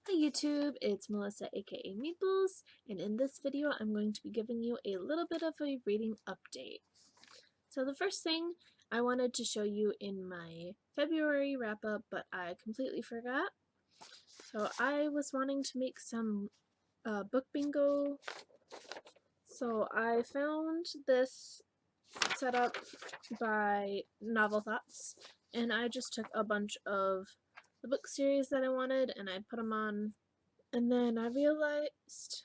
Hi YouTube, it's Melissa aka Meeples, and in this video I'm going to be giving you a little bit of a reading update. So the first thing I wanted to show you in my February wrap up, but I completely forgot. So I was wanting to make some book bingo. So I found this set up by Novel Thoughts, and I just took a bunch of the book series that I wanted and I put them on. And then I realized,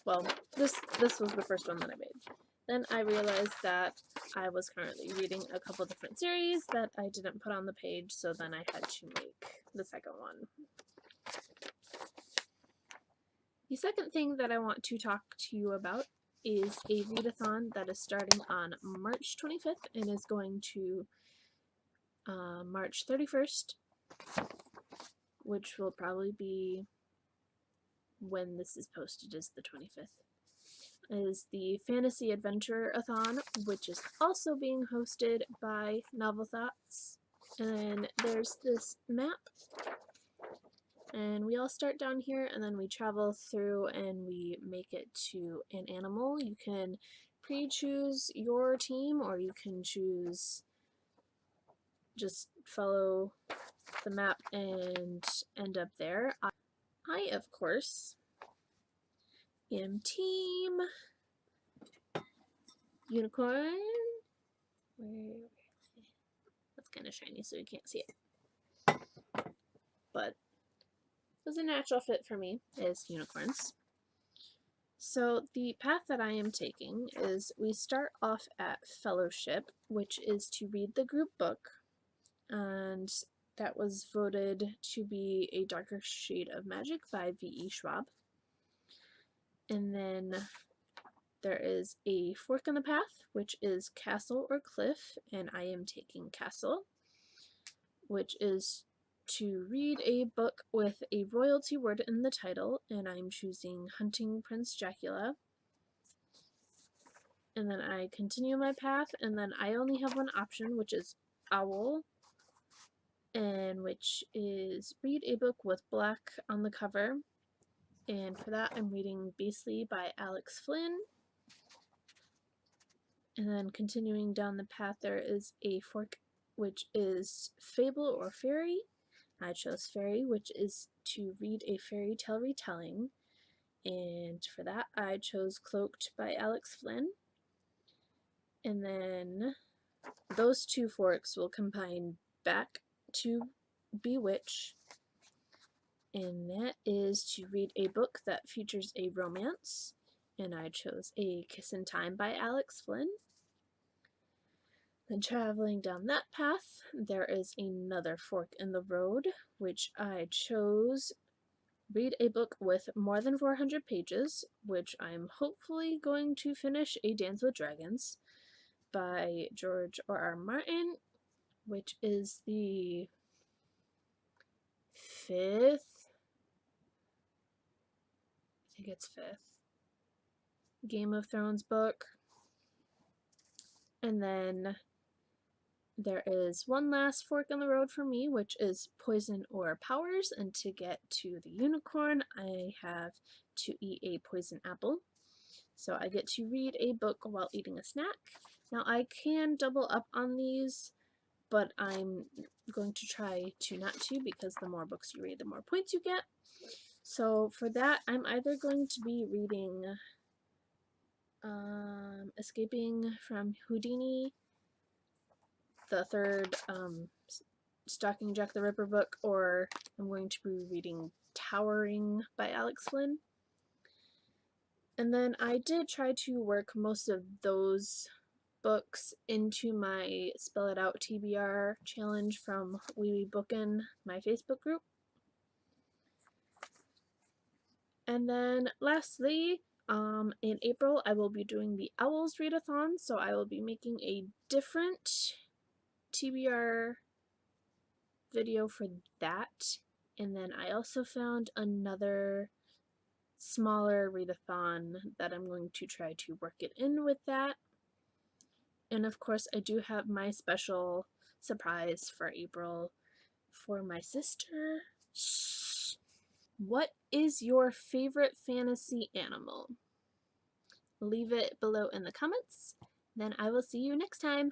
well, this was the first one that I made. Then I realized that I was currently reading a couple different series that I didn't put on the page, so then I had to make the second one. The second thing that I want to talk to you about is a readathon that is starting on March 25th and is going to March 31st, which will probably be when this is posted is the 25th, is the Fantasy Adventureathon, which is also being hosted by Novel Thoughts. And there's this map, and we all start down here, and then we travel through and we make it to an animal. You can pre-choose your team, or you can choose just follow the map and end up there. I of course, am Team Unicorn. That's kind of shiny, so you can't see it. But it was a natural fit for me, is unicorns. So the path that I am taking is we start off at Fellowship, which is to read the group book, and that was voted to be A Darker Shade of Magic by V.E. Schwab. And then there is a fork in the path, which is Castle or Cliff, and I am taking Castle, which is to read a book with a royalty word in the title, and I'm choosing Hunting Prince Dracula. And then I continue my path, and then I only have one option, which is Owl, and which is read a book with black on the cover. And for that I'm reading Beastly by Alex Flynn. And then continuing down the path there is a fork, which is Fable or Fairy. I chose Fairy, which is to read a fairy tale retelling, and for that I chose Cloaked by Alex Flynn. And then those two forks will combine back to Bewitch, and that is to read a book that features a romance, and I chose A Kiss in Time by Alex Flynn. Then traveling down that path, there is another fork in the road, which I chose read a book with more than 400 pages, which I'm hopefully going to finish, A Dance with Dragons by George R.R. Martin, which is the 5th, I think it's 5th, Game of Thrones book. And then there is one last fork in the road for me, which is Poison or Powers, and to get to the unicorn I have to eat a poison apple. So I get to read a book while eating a snack. Now I can double up on these, but I'm going to try to not to, because the more books you read, the more points you get. So for that, I'm either going to be reading Escaping from Houdini, the third Stalking Jack the Ripper book, or I'm going to be reading Towering by Alex Flynn. And then I did try to work most of those books into my Spell It Out TBR challenge from Wee Wee Bookin', my Facebook group. And then lastly, in April I will be doing the Owls Readathon, so I will be making a different TBR video for that. And then I also found another smaller readathon that I'm going to try to work it in with that. And of course I do have my special surprise for April for my sister. Shh. What is your favorite fantasy animal? Leave it below in the comments. Then I will see you next time.